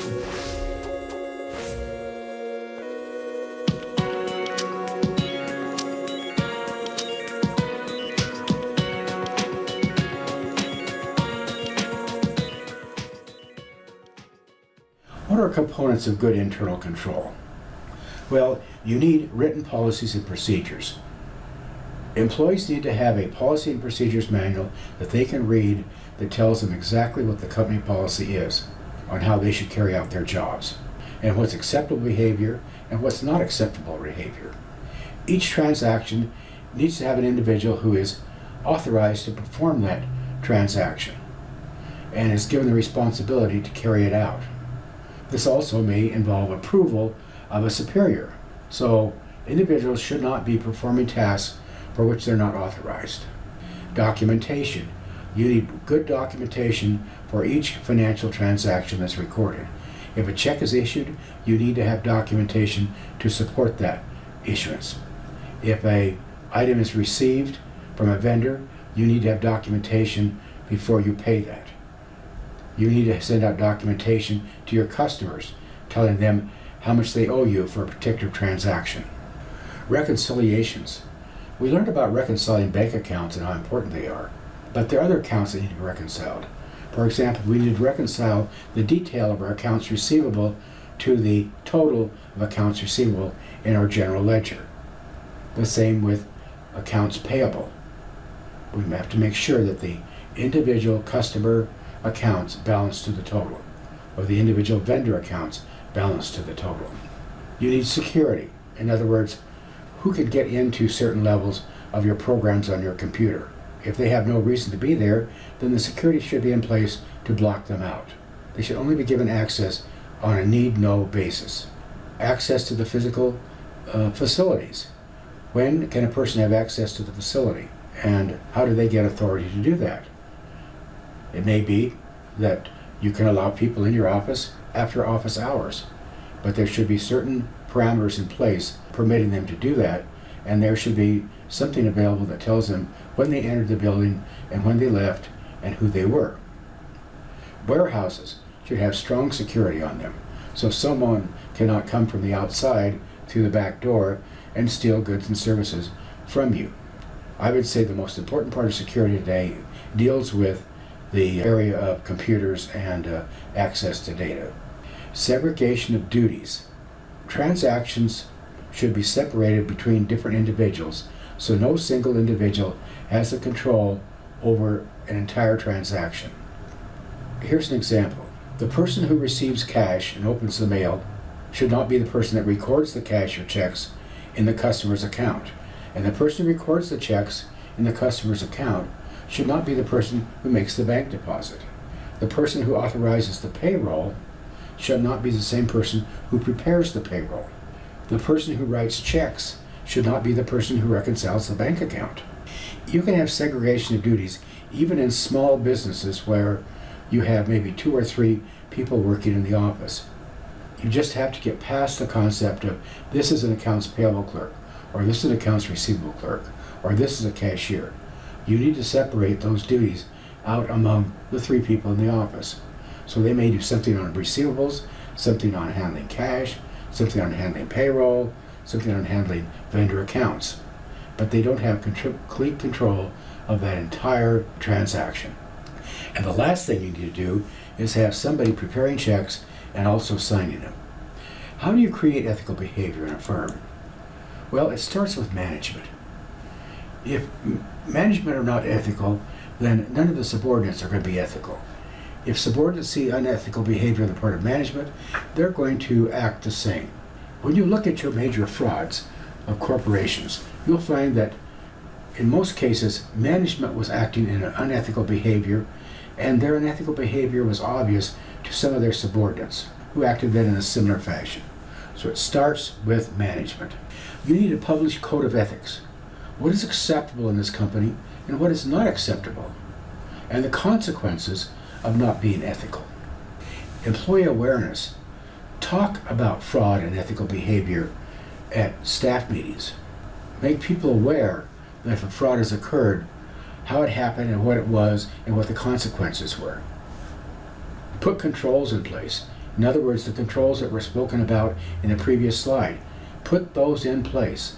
What are components of good internal control? Well, you need written policies and procedures. Employees need to have a policy and procedures manual that they can read that tells them exactly what the company policy is on how they should carry out their jobs and what's acceptable behavior and what's not acceptable behavior. Each transaction needs to have an individual who is authorized to perform that transaction and is given the responsibility to carry it out. This also may involve approval of a superior. So individuals should not be performing tasks for which they're not authorized. Documentation. You need good documentation for each financial transaction that's recorded. If a check is issued, you need to have documentation to support that issuance. If an item is received from a vendor, you need to have documentation before you pay that. You need to send out documentation to your customers, telling them how much they owe you for a particular transaction. Reconciliations. We learned about reconciling bank accounts and how important they are, but there are other accounts that need to be reconciled. For example, we need to reconcile the detail of our accounts receivable to the total of accounts receivable in our general ledger. The same with accounts payable. We have to make sure that the individual customer accounts balance to the total, or the individual vendor accounts balance to the total. You need security. In other words, who can get into certain levels of your programs on your computer. If they have no reason to be there, then the security should be in place to block them out. They should only be given access on a need-know basis. Access to the physical facilities. When can a person have access to the facility? And how do they get authority to do that? It may be that you can allow people in your office after office hours, but there should be certain parameters in place permitting them to do that, and there should be something available that tells them when they entered the building and when they left and who they were. Warehouses should have strong security on them, so someone cannot come from the outside through the back door and steal goods and services from you. I would say the most important part of security today deals with the area of computers and access to data. Segregation of duties. Transactions should be separated between different individuals, so no single individual has the control over an entire transaction. Here's an example. The person who receives cash and opens the mail should not be the person that records the cash or checks in the customer's account. And the person who records the checks in the customer's account should not be the person who makes the bank deposit. The person who authorizes the payroll should not be the same person who prepares the payroll. The person who writes checks should not be the person who reconciles the bank account. You can have segregation of duties even in small businesses where you have maybe 2 or 3 people working in the office. You just have to get past the concept of this is an accounts payable clerk, or this is an accounts receivable clerk, or this is a cashier. You need to separate those duties out among the 3 people in the office. So they may do something on receivables, something on handling cash, something on handling payroll, something on handling vendor accounts. But they don't have complete control of that entire transaction. And the last thing you need to do is have somebody preparing checks and also signing them. How do you create ethical behavior in a firm? Well, it starts with management. If management are not ethical, then none of the subordinates are going to be ethical. If subordinates see unethical behavior on the part of management, they're going to act the same. When you look at your major frauds of corporations, you'll find that in most cases, management was acting in an unethical behavior, and their unethical behavior was obvious to some of their subordinates, who acted then in a similar fashion. So it starts with management. You need a published code of ethics. What is acceptable in this company and what is not acceptable, and the consequences of not being ethical. Employee awareness. Talk about fraud and ethical behavior at staff meetings. Make people aware that if a fraud has occurred, how it happened and what it was and what the consequences were. Put controls in place. In other words, the controls that were spoken about in the previous slide. Put those in place.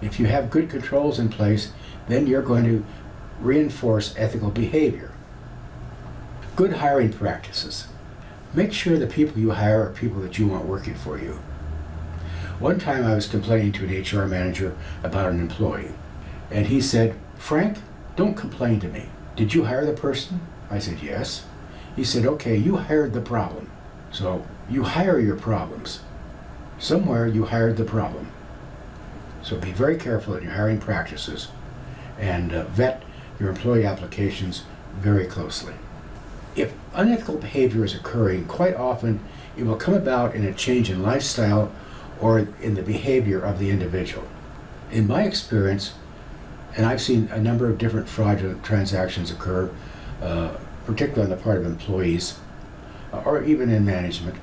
If you have good controls in place, then you're going to reinforce ethical behavior. Good hiring practices. Make sure the people you hire are people that you want working for you. One time I was complaining to an HR manager about an employee, and he said, "Frank, don't complain to me. Did you hire the person?" I said, "Yes." He said, "Okay, you hired the problem. So you hire your problems. Somewhere you hired the problem." So be very careful in your hiring practices and vet your employee applications very closely. If unethical behavior is occurring, quite often it will come about in a change in lifestyle or in the behavior of the individual. In my experience, and I've seen a number of different fraudulent transactions occur, particularly on the part of employees, or even in management,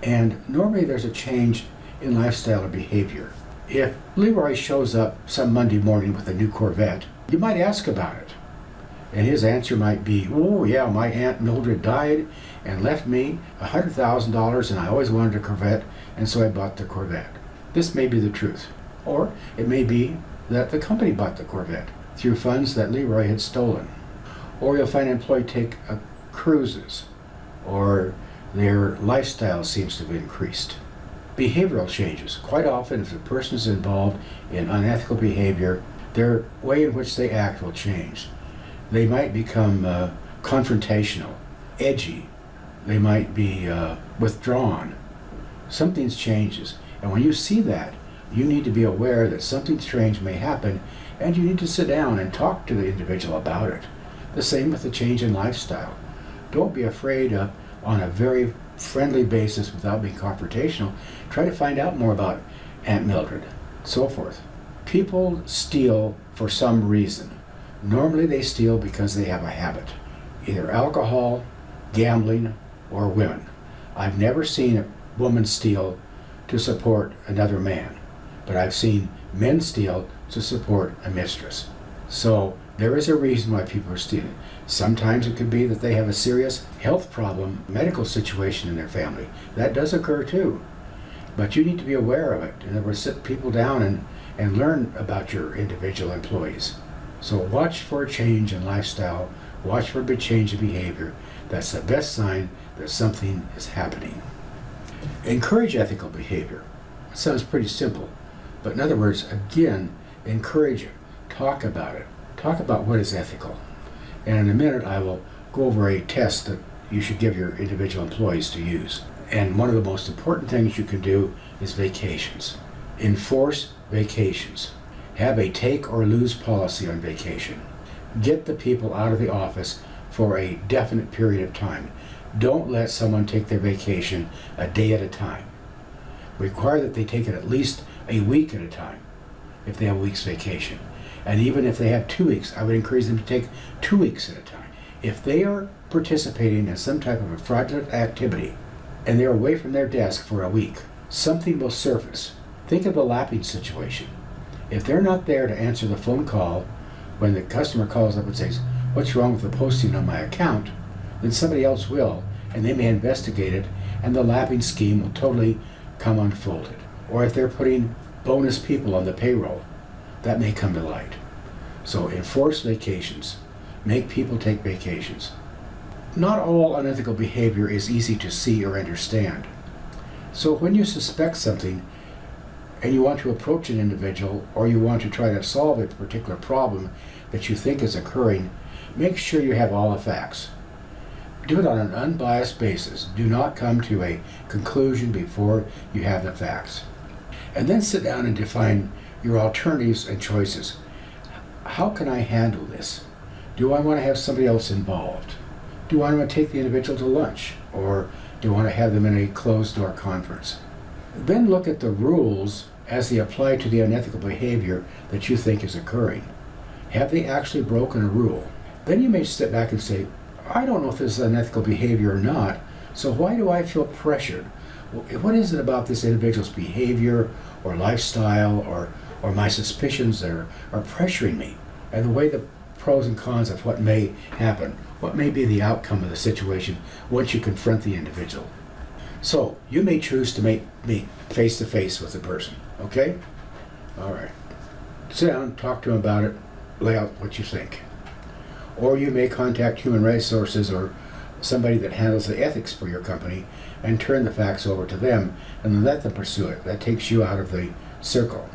and normally there's a change in lifestyle or behavior. If Leroy shows up some Monday morning with a new Corvette, you might ask about it. And his answer might be, "Oh yeah, my Aunt Mildred died and left me $100,000 and I always wanted a Corvette and so I bought the Corvette." This may be the truth. Or it may be that the company bought the Corvette through funds that Leroy had stolen. Or you'll find an employee take cruises, or their lifestyle seems to have increased. Behavioral changes. Quite often, if a person is involved in unethical behavior, their way in which they act will change. They might become confrontational, edgy. They might be withdrawn. Something changes. And when you see that, you need to be aware that something strange may happen, and you need to sit down and talk to the individual about it. The same with the change in lifestyle. Don't be afraid on a very friendly basis without being confrontational. Try to find out more about Aunt Mildred, so forth. People steal for some reason. Normally they steal because they have a habit, either alcohol, gambling, or women. I've never seen a woman steal to support another man, but I've seen men steal to support a mistress. So there is a reason why people are stealing. Sometimes it could be that they have a serious health problem, medical situation in their family. That does occur too. But you need to be aware of it. In other words, sit people down and learn about your individual employees. So watch for a change in lifestyle, watch for a big change in behavior. That's the best sign that something is happening. Encourage ethical behavior. It sounds pretty simple, but in other words, again, encourage it. Talk about it. Talk about what is ethical. And in a minute I will go over a test that you should give your individual employees to use. And one of the most important things you can do is vacations. Enforce vacations. Have a take or lose policy on vacation. Get the people out of the office for a definite period of time. Don't let someone take their vacation a day at a time. Require that they take it at least a week at a time if they have a week's vacation. And even if they have 2 weeks, I would encourage them to take 2 weeks at a time. If they are participating in some type of a fraudulent activity and they're away from their desk for a week, something will surface. Think of the lapping situation. If they're not there to answer the phone call when the customer calls up and says, "What's wrong with the posting on my account?" then somebody else will, and they may investigate it, and the lapping scheme will totally come unfolded. Or if they're putting bonus people on the payroll, that may come to light. So enforce vacations. Make people take vacations. Not all unethical behavior is easy to see or understand. So when you suspect something and you want to approach an individual or you want to try to solve a particular problem that you think is occurring, make sure you have all the facts. Do it on an unbiased basis. Do not come to a conclusion before you have the facts. And then sit down and define your alternatives and choices. How can I handle this? Do I want to have somebody else involved? Do I want to take the individual to lunch? Or do I want to have them in a closed-door conference? Then look at the rules as they apply to the unethical behavior that you think is occurring. Have they actually broken a rule? Then you may step back and say, I don't know if this is unethical behavior or not, so why do I feel pressured? What is it about this individual's behavior or lifestyle or my suspicions that are pressuring me? And the way the pros and cons of what may happen, what may be the outcome of the situation once you confront the individual. So you may choose to meet face to face with the person, okay? All right. Sit down, talk to them about it, lay out what you think. Or you may contact human resources or somebody that handles the ethics for your company and turn the facts over to them and then let them pursue it. That takes you out of the circle.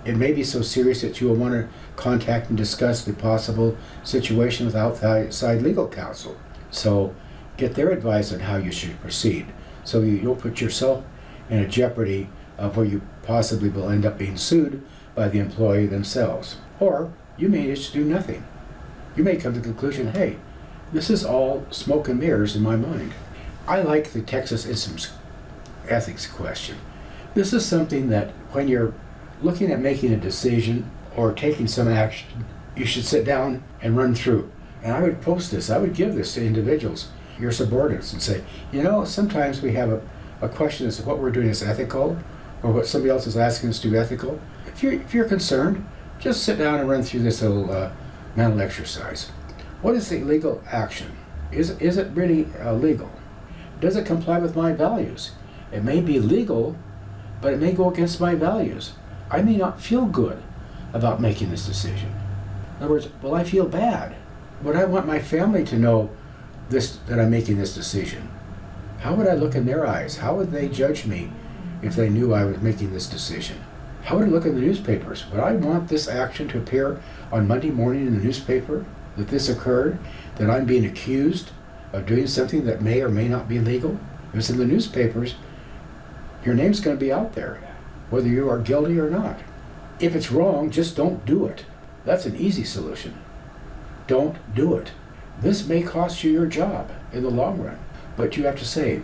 It may be so serious that you will want to contact and discuss the possible situation with outside legal counsel. So get their advice on how you should proceed. So you don't put yourself in a jeopardy of where you possibly will end up being sued by the employee themselves. Or you may just do nothing. You may come to the conclusion, hey, this is all smoke and mirrors in my mind. I like the Texas Instruments ethics question. This is something that when you're looking at making a decision or taking some action, you should sit down and run through. And I would post this, I would give this to individuals, your subordinates, and say, you know, sometimes we have a question as to what we're doing is ethical, or what somebody else is asking us to do ethical. If you're concerned, just sit down and run through this little mental exercise. What is the legal action? Is it really legal? Does it comply with my values? It may be legal, but it may go against my values. I may not feel good about making this decision. In other words, will I feel bad? Would I want my family to know that I'm making this decision? How would I look in their eyes? How would they judge me if they knew I was making this decision? How would it look in the newspapers? Would I want this action to appear on Monday morning in the newspaper, that this occurred, that I'm being accused of doing something that may or may not be legal? If it's in the newspapers, your name's going to be out there, whether you are guilty or not. If it's wrong, just don't do it. That's an easy solution. Don't do it. This may cost you your job in the long run, but you have to say,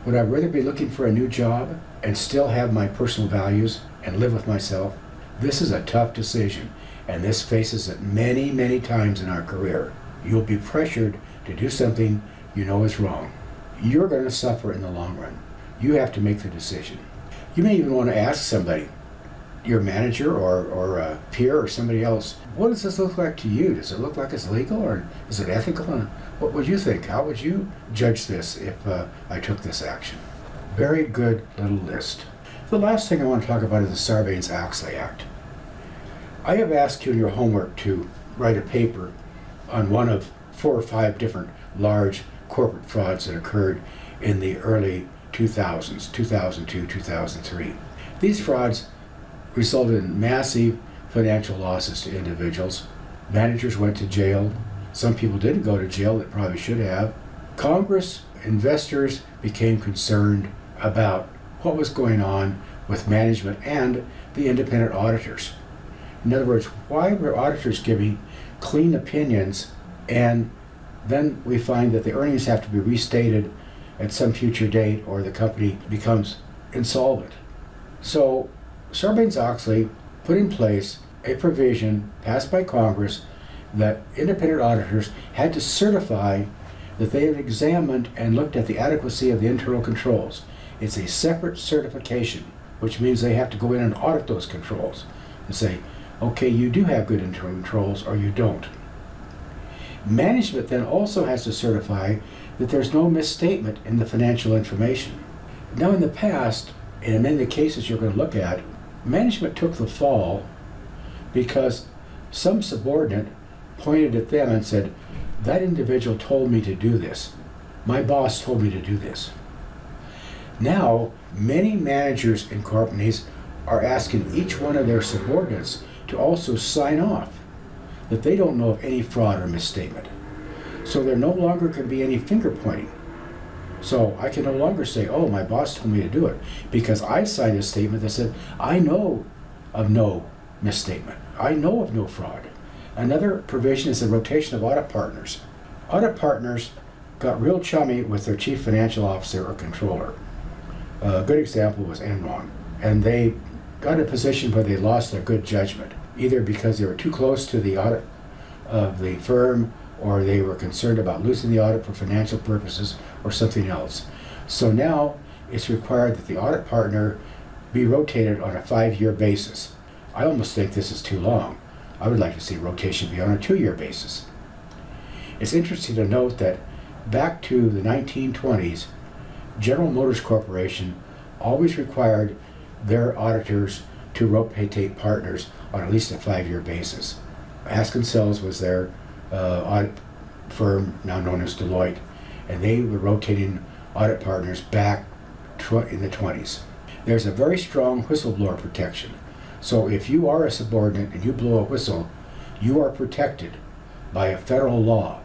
would I rather be looking for a new job and still have my personal values and live with myself? This is a tough decision, and this faces it many, many times in our career. You'll be pressured to do something you know is wrong. You're going to suffer in the long run. You have to make the decision. You may even want to ask somebody, your manager or a peer or somebody else, what does this look like to you? Does it look like it's legal or is it ethical? And what would you think? How would you judge this if I took this action? Very good little list. The last thing I want to talk about is the Sarbanes-Oxley Act. I have asked you in your homework to write a paper on one of 4 or 5 different large corporate frauds that occurred in the early 2000s, 2002, 2003. These frauds resulted in massive financial losses to individuals. Managers went to jail. Some people didn't go to jail that probably should have. Congress, investors became concerned about what was going on with management and the independent auditors. In other words, why were auditors giving clean opinions and then we find that the earnings have to be restated at some future date or the company becomes insolvent? So Sarbanes-Oxley put in place a provision passed by Congress that independent auditors had to certify that they had examined and looked at the adequacy of the internal controls. It's a separate certification, which means they have to go in and audit those controls and say, okay, you do have good internal controls or you don't. Management then also has to certify that there's no misstatement in the financial information. Now in the past, and in many of the cases you're going to look at, management took the fall because some subordinate pointed at them and said, that individual told me to do this. My boss told me to do this. Now, many managers in companies are asking each one of their subordinates to also sign off that they don't know of any fraud or misstatement. So there no longer can be any finger pointing. So I can no longer say, oh, my boss told me to do it, because I signed a statement that said, I know of no misstatement. I know of no fraud. Another provision is the rotation of audit partners. Audit partners got real chummy with their chief financial officer or controller. A good example was Enron. And they got a position where they lost their good judgment, either because they were too close to the audit of the firm or they were concerned about losing the audit for financial purposes or something else. So now it's required that the audit partner be rotated on a 5-year basis. I almost think this is too long. I would like to see rotation be on a 2-year basis. It's interesting to note that back to the 1920s, General Motors Corporation always required their auditors to rotate partners on at least a 5-year basis. Askin Sells was their audit firm, now known as Deloitte, and they were rotating audit partners back in the 20s. There's a very strong whistleblower protection. So if you are a subordinate and you blow a whistle, you are protected by a federal law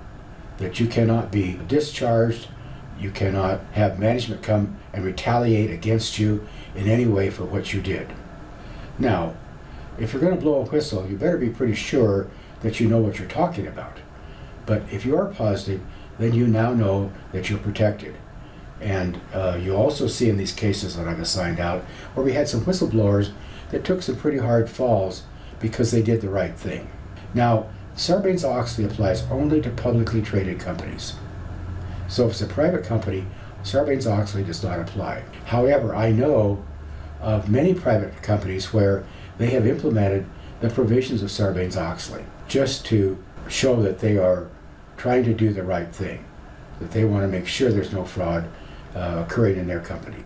that you cannot be discharged, you cannot have management come and retaliate against you in any way for what you did. Now, if you're going to blow a whistle, you better be pretty sure that you know what you're talking about. But if you are positive, then you now know that you're protected. And you also see in these cases that I've assigned out where we had some whistleblowers that took some pretty hard falls because they did the right thing. Now, Sarbanes-Oxley applies only to publicly traded companies. So if it's a private company, Sarbanes-Oxley does not apply. However, I know of many private companies where they have implemented the provisions of Sarbanes-Oxley just to show that they are trying to do the right thing, that they want to make sure there's no fraud occurring in their company.